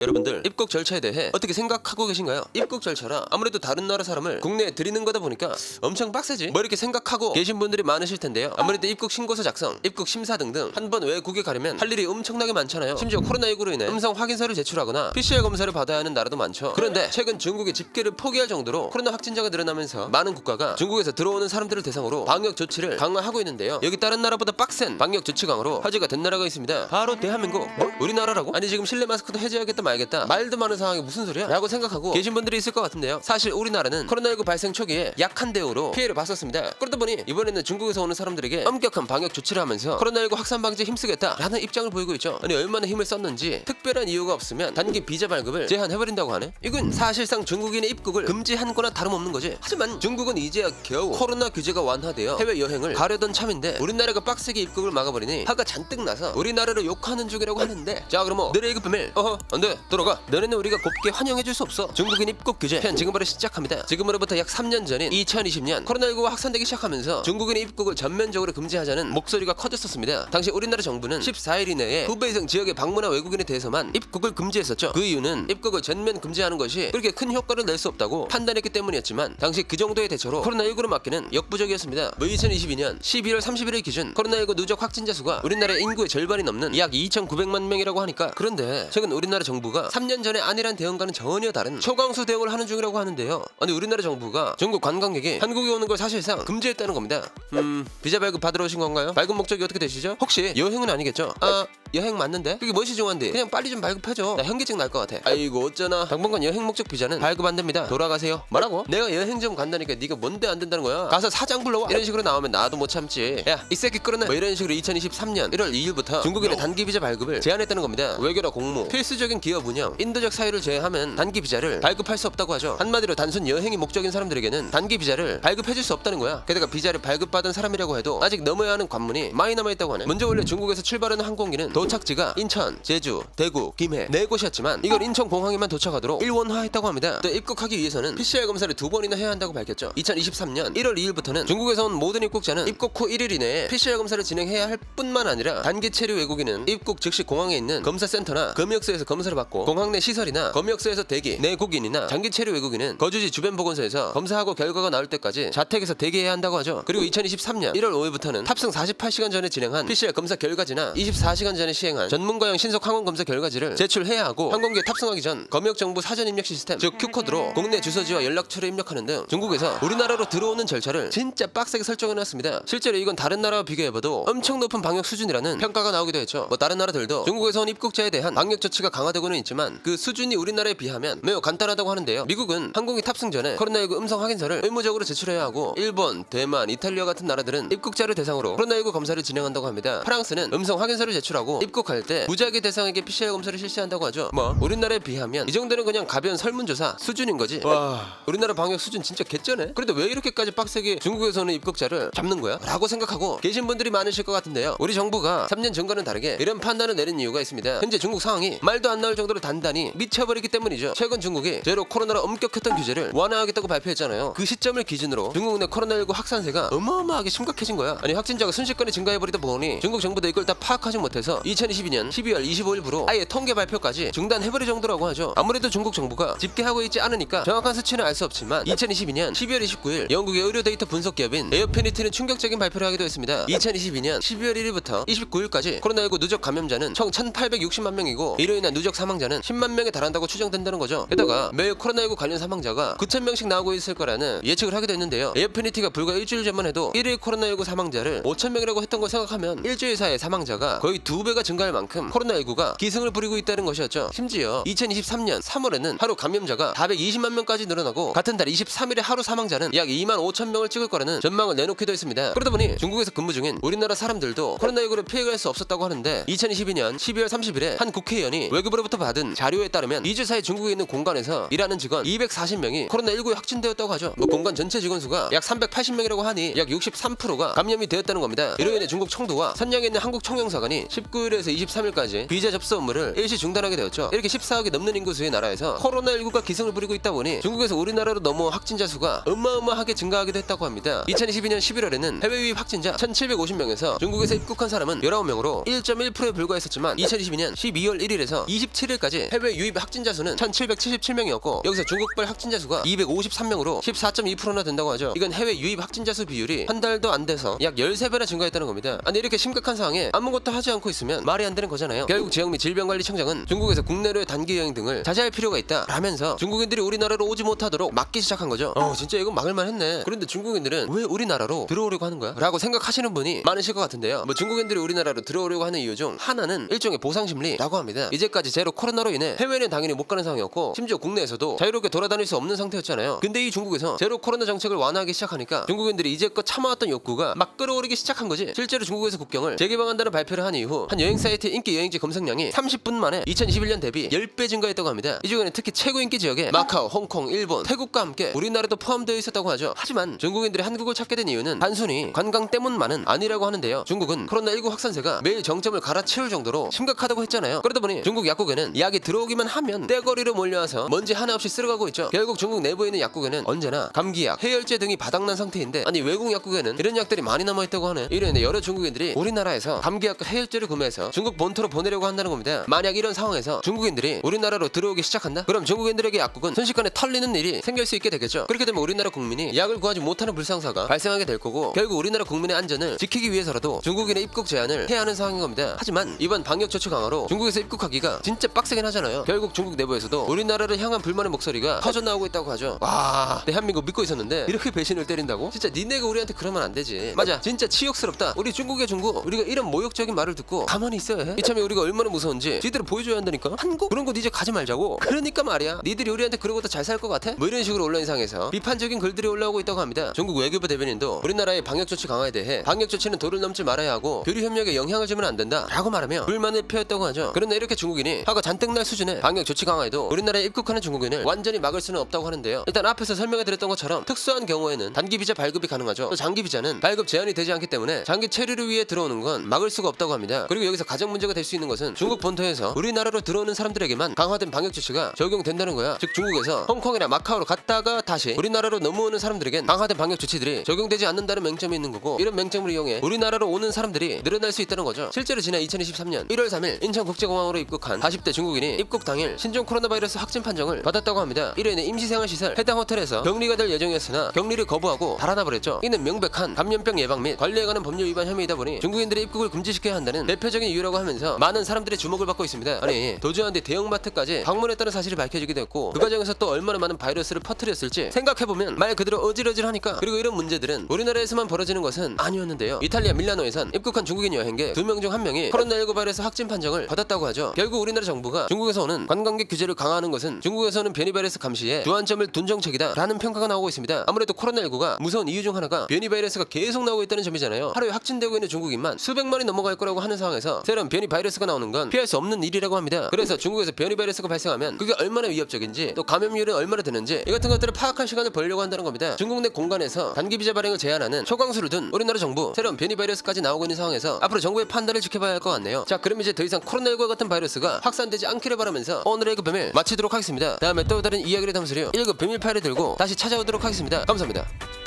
여러분들 입국 절차에 대해 어떻게 생각하고 계신가요? 입국 절차라 아무래도 다른 나라 사람을 국내에 들이는 거다 보니까 엄청 빡세지? 뭐 이렇게 생각하고 계신 분들이 많으실 텐데요. 아무래도 입국 신고서 작성, 입국 심사 등등 한 번 외국에 가려면 할 일이 엄청나게 많잖아요. 심지어 코로나19로 인해 음성 확인서를 제출하거나 PCR 검사를 받아야 하는 나라도 많죠. 그런데 최근 중국이 집계를 포기할 정도로 코로나 확진자가 늘어나면서 많은 국가가 중국에서 들어오는 사람들을 대상으로 방역 조치를 강화하고 있는데요. 여기 다른 나라보다 빡센 방역 조치 강화로 화제가 된 나라가 있습니다. 바로 대한민국. 뭐? 우리나라라고? 아니 지금 실내 마스크도 해제하겠다 말겠다 말도 많은 상황이 무슨 소리야? 라고 생각하고 계신 분들이 있을 것 같은데요. 사실 우리나라는 코로나19 발생 초기에 약한 대우로 피해를 봤었습니다. 그러다 보니 이번에는 중국에서 오는 사람들에게 엄격한 방역 조치를 하면서 코로나19 확산 방지에 힘쓰겠다라는 입장을 보이고 있죠. 아니 얼마나 힘을 썼는지 특별한 이유가 없으면 단기 비자 발급을 제한해버린다고 하네. 이건 사실상 중국인의 입국을 금지한 거나 다름없는 거지. 하지만 중국은 이제야 겨우 코로나 규제가 완화되어 해외여행을 가려던 참인데 우리나라가 빡세게 입국을 막아버리니 화가 잔뜩 나서 우리나라를 욕하는 중이라고 하는데, 자 그럼 뭐 너의 입국 비밀 안돼 돌아가. 너네는 우리가 곱게 환영해줄 수 없어. 중국인 입국 규제 편 지금 바로 시작합니다. 지금으로부터 약 3년 전인 2020년 코로나19가 확산되기 시작하면서 중국인의 입국을 전면적으로 금지하자는 목소리가 커졌었습니다. 당시 우리나라 정부는 14일 이내에 후베이 등 지역에 방문한 외국인에 대해서만 입국을 금지했었죠. 그 이유는 입국을 전면 금지하는 것이 그렇게 큰 효과를 낼 수 없다고 판단했기 때문이었지만 당시 그 정도의 대처로 코로나19를 막기는 역부족이었습니다. 2022년 12월 30일 기준 코로나19 누적 확진자 수가 우리나라 인구의 절반이 넘는 약 2,900만 명이라고 하니까, 그런데 최근 우리나라 정부가 3년 전에 안일한 대응과는 전혀 다른 초강수 대응을 하는 중이라고 하는데요. 아니 우리나라 정부가 중국 관광객이 한국에 오는 걸 사실상 금지했다는 겁니다. 비자 발급 받으러 오신 건가요? 발급 목적이 어떻게 되시죠? 혹시 여행은 아니겠죠? 아 여행 맞는데? 그게 무엇이 중요한데? 그냥 빨리 좀 발급해줘. 나 현기증 날 것 같아. 아이고 어쩌나 당분간 여행 목적 비자는 발급 안 됩니다. 돌아가세요. 뭐라고? 내가 여행 좀 간다니까 네가 뭔데 안 된다는 거야? 가서 사장 불러와. 이런 식으로 나오면 나도 못 참지. 야 이 새끼 끌어내. 뭐 이런 식으로 2023년 1월 2일부터 중국인의 단기 비자 발급을 제한했다는 겁니다. 외교나 공무, 필수적인 기업 운영, 인도적 사유를 제외하면 단기 비자를 발급할 수 없다고 하죠. 한마디로 단순 여행이 목적인 사람들에게는 단기 비자를 발급해줄 수 없다는 거야. 게다가 비자를 발급받은 사람이라고 해도 아직 넘어야 하는 관문이 많이 남아있다고 하네. 먼저 원래 중국에서 출발하는 항공기는 도착지가 인천, 제주, 대구, 김해 네 곳이었지만 이걸 인천공항에만 도착하도록 일원화했다고 합니다. 또 입국하기 위해서는 PCR 검사를 2번이나 해야 한다고 밝혔죠. 2023년 1월 2일부터는 중국에서 온 모든 입국자는 입국 후 1일 이내에 PCR 검사를 진행해야 할 뿐만 아니라 단기 체류 외국인은 입국 즉시 공항에 있는 검사센터나 검역소에서 검사를 받고, 공항 내 시설이나 검역소에서 대기, 내국인이나 장기 체류 외국인은 거주지 주변 보건소에서 검사하고 결과가 나올 때까지 자택에서 대기해야 한다고 하죠. 그리고 2023년 1월 5일부터는 탑승 48시간 전에 진행한 PCR 검사 결과지나 24시간 전에 시행한 전문가용 신속 항원 검사 결과지를 제출해야 하고, 항공기에 탑승하기 전 검역 정보 사전 입력 시스템 즉 Q코드로 국내 주소지와 연락처를 입력하는 등 중국에서 우리나라로 들어오는 절차를 진짜 빡세게 설정해놨습니다. 실제로 이건 다른 나라와 비교해봐도 엄청 높은 방역 수준이라는 평가가 나오기도 했죠. 뭐 다른 나라들도 중국에서 온 입국자에 대한 방역 조치가 강화되고는 있지만 그 수준이 우리나라에 비하면 매우 간단하다고 하는데요. 미국은 항공기 탑승 전에 코로나19 음성 확인서를 의무적으로 제출해야 하고, 일본, 대만, 이탈리아 같은 나라들은 입국자를 대상으로 코로나19 검사를 진행한다고 합니다. 프랑스는 음성 확인서를 제출하고 입국할 때 무작위 대상에게 PCR 검사를 실시한다고 하죠. 뭐 우리나라에 비하면 이 정도는 그냥 가벼운 설문조사 수준인 거지. 와 우리나라 방역 수준 진짜 개쩌네. 그런데 왜 이렇게까지 빡세게 중국에서 오는 입국자를 잡는 거야? 라고 생각하고 계신 분들이 많으실 것 같은데요. 우리 정부가 3년 전과는 다르게 이런 판단을 내린 이유가 있습니다. 현재 중국 상황이 말도 안 나올 정도로 단단히 미쳐버리기 때문이죠. 최근 중국이 제로 코로나로 엄격했던 규제를 완화하겠다고 발표했잖아요. 그 시점을 기준으로 중국 내 코로나19 확산세가 어마어마하게 심각해진 거야. 아니 확진자가 순식간에 증가해버리다 보니 중국 정부도 이걸 다 파악하지 못해서 2022년 12월 25일부로 아예 통계 발표까지 중단해버릴 정도라고 하죠. 아무래도 중국 정부가 집계하고 있지 않으니까 정확한 수치는 알 수 없지만 2022년 12월 29일 영국의 의료 데이터 분석 기업인 에어피니티는 충격적인 발표를 하기도 했습니다. 2022년 12월 1일부터 29일까지 코로나19 누적 감염자는 총 1,860만 명이고 이로 인한 누적 사망자는 10만 명에 달한다고 추정된다는 거죠. 게다가 매일 코로나19 관련 사망자가 9,000명씩 나오고 있을 거라는 예측을 하기도 했는데요. 에어피니티가 불과 일주일 전만 해도 1일 코로나19 사망자를 5,000명이라고 했던 걸 생각하면 일주일 사이에 사망자가 거의 2배가 증가할 만큼 코로나19가 기승을 부리고 있다는 것이었죠. 심지어 2023년 3월에는 하루 감염자가 420만 명까지 늘어나고 같은 달 23일에 하루 사망자는 약 2만 5천 명을 찍을 거라는 전망을 내놓기도 했습니다. 그러다 보니 중국에서 근무 중인 우리나라 사람들도 코로나19를 피해갈 수 없었다고 하는데, 2022년 12월 30일에 한 국회의원이 외교부로부터 받은 자료에 따르면 2주 사이 중국에 있는 공간에서 일하는 직원 240명이 코로나19에 확진되었다고 하죠. 뭐 공간 전체 직원 수가 약 380명이라고 하니 약 63%가 감염이 되었다는 겁니다. 이로 인해 중국 청도와 선양에 있는 한국 총영사관이 19일에서 23일까지 비자 접수 업무를 일시 중단하게 되었죠. 이렇게 14억이 넘는 인구수의 나라에서 코로나19가 기승을 부리고 있다 보니 중국에서 우리나라로 넘어온 확진자 수가 어마어마하게 증가하기도 했다고 합니다. 2022년 11월에는 해외 유입 확진자 1,750명에서 중국에서 입국한 사람은 19명으로 1.1%에 불과했었지만 2022년 12월 1일에서 27일 7일까지 해외 유입 확진자 수는 1777명이었고 여기서 중국발 확진자 수가 253명으로 14.2%나 된다고 하죠. 이건 해외 유입 확진자 수 비율이 한 달도 안 돼서 약 13배나 증가했다는 겁니다. 아니 이렇게 심각한 상황에 아무것도 하지 않고 있으면 말이 안 되는 거잖아요. 결국 지역미 질병관리청장은 중국에서 국내로의 단기 여행 등을 자제할 필요가 있다 라면서 중국인들이 우리나라로 오지 못하도록 막기 시작한 거죠. 진짜 이건 막을만 했네. 그런데 중국인들은 왜 우리나라로 들어오려고 하는 거야? 라고 생각하시는 분이 많으실 것 같은데요. 뭐 중국인들이 우리나라로 들어오려고 하는 이유 중 하나는 일종의 보상심리라고 합니다. 이제까지 제로 코로나로 인해 해외는 당연히 못 가는 상황이었고 심지어 국내에서도 자유롭게 돌아다닐 수 없는 상태였잖아요. 근데 이 중국에서 제로 코로나 정책을 완화하기 시작하니까 중국인들이 이제껏 참아왔던 욕구가 막 끌어오르기 시작한 거지. 실제로 중국에서 국경을 재개방한다는 발표를 한 이후 한 여행 사이트 인기 여행지 검색량이 30분 만에 2021년 대비 10배 증가했다고 합니다. 이 중에는 특히 최고 인기 지역에 마카오, 홍콩, 일본, 태국과 함께 우리나라도 포함되어 있었다고 하죠. 하지만 중국인들이 한국을 찾게 된 이유는 단순히 관광 때문만은 아니라고 하는데요. 중국은 코로나19 확산세가 매일 정점을 갈아치울 정도로 심각하다고 했잖아요. 그러다 보니 중국 약국에는 약이 들어오기만 하면 떼거리로 몰려와서 먼지 하나 없이 쓸어가고 있죠. 결국 중국 내부에 있는 약국에는 언제나 감기약, 해열제 등이 바닥난 상태인데 아니 외국 약국에는 이런 약들이 많이 남아있다고 하네. 이러는데 여러 중국인들이 우리나라에서 감기약과 해열제를 구매해서 중국 본토로 보내려고 한다는 겁니다. 만약 이런 상황에서 중국인들이 우리나라로 들어오기 시작한다? 그럼 중국인들에게 약국은 순식간에 털리는 일이 생길 수 있게 되겠죠. 그렇게 되면 우리나라 국민이 약을 구하지 못하는 불상사가 발생하게 될 거고 결국 우리나라 국민의 안전을 지키기 위해서라도 중국인의 입국 제한을 해야 하는 상황인 겁니다. 하지만 이번 방역 조치 강화로 중국에서 입국하기가 진짜 빡세긴 하잖아요. 결국 중국 내부에서도 우리나라를 향한 불만의 목소리가 터져 나오고 있다고 하죠. 와, 대한민국 믿고 있었는데 이렇게 배신을 때린다고? 진짜 니네가 우리한테 그러면 안 되지. 맞아, 진짜 치욕스럽다. 우리 중국의 중국, 우리가 이런 모욕적인 말을 듣고 가만히 있어야 해? 이참에 우리가 얼마나 무서운지 지들을 보여줘야 한다니까. 한국? 그런 곳 이제 가지 말자고. 그러니까 말이야, 니들이 우리한테 그러고도 잘 살 것 같아? 뭐 이런 식으로 온라인상에서 비판적인 글들이 올라오고 있다고 합니다. 중국 외교부 대변인도 우리나라의 방역 조치 강화에 대해 방역 조치는 도를 넘지 말아야 하고 교류 협력에 영향을 주면 안 된다 라고 말하며 불만을 표했다고 하죠. 그런데 이렇게 중국인이 화가 잔뜩 날 수준의 방역 조치 강화에도 우리나라에 입국하는 중국인을 완전히 막을 수는 없다고 하는데요. 일단 앞에서 설명해 드렸던 것처럼 특수한 경우에는 단기 비자 발급이 가능하죠. 또 장기 비자는 발급 제한이 되지 않기 때문에 장기 체류를 위해 들어오는 건 막을 수가 없다고 합니다. 그리고 여기서 가장 문제가 될 수 있는 것은 중국 본토에서 우리나라로 들어오는 사람들에게만 강화된 방역 조치가 적용된다는 거야. 즉 중국에서 홍콩이나 마카오로 갔다가 다시 우리나라로 넘어오는 사람들에겐 강화된 방역 조치들이 적용되지 않는다는 맹점이 있는 거고 이런 맹점을 이용해 우리나라로 오는 사람들이 늘어날 수 있다는 거죠. 실제로 지난 2023년 1월 3일 인천국제공항으로 입국한 40대 중국인이 입국 당일 신종 코로나 바이러스 확진 판정을 받았다고 합니다. 이로 인해 임시생활시설 해당 호텔에서 격리가 될 예정이었으나 격리를 거부하고 달아나버렸죠. 이는 명백한 감염병 예방 및 관리에 관한 법률 위반 혐의이다 보니 중국인들의 입국을 금지시켜야 한다는 대표적인 이유라고 하면서 많은 사람들의 주목을 받고 있습니다. 아니 도주하는데 대형마트까지 방문했다는 사실이 밝혀지기도 했고 그 과정에서 또 얼마나 많은 바이러스를 퍼뜨렸을지 생각해보면 말 그대로 어질어질하니까. 그리고 이런 문제들은 우리나라에서만 벌어지는 것은 아니었는데요. 이탈리아 밀라노에선 입국한 중국인 여행객 2명 중 1명이 코로나19 바이러스 확진 판정을 받았다고 하죠. 결국 우리나라 정부가 중국에서 오는 관광객 규제를 강화하는 것은 중국에서는 변이 바이러스 감시에 주안점을 둔 정책이다 라는 평가가 나오고 있습니다. 아무래도 코로나19가 무서운 이유 중 하나가 변이 바이러스가 계속 나오고 있다는 점이잖아요. 하루에 확진되고 있는 중국인만 수백만이 넘어갈 거라고 하는 상황에서 새로운 변이 바이러스가 나오는 건 피할 수 없는 일이라고 합니다. 그래서 중국에서 변이 바이러스가 발생하면 그게 얼마나 위협적인지 또 감염률은 얼마나 되는지 이 같은 것들을 파악할 시간을 벌려고 한다는 겁니다. 중국 내 공간에서 단기 비자 발행을 제한하는 초강수를 둔 우리나라 정부, 새로운 변이 바이러스까지 나오고 있는 상황에서 앞으로 정부의 판단을 지켜봐야 할 것 같네요. 자, 그럼 이제 더 이상 코로나19와 같은 바이러스가 확산되지 않기를 바라면서 오늘의 1급 비밀 마치도록 하겠습니다. 다음에 또 다른 이야기를 담수려 1급 비밀 파일을 들고 다시 찾아오도록 하겠습니다. 감사합니다.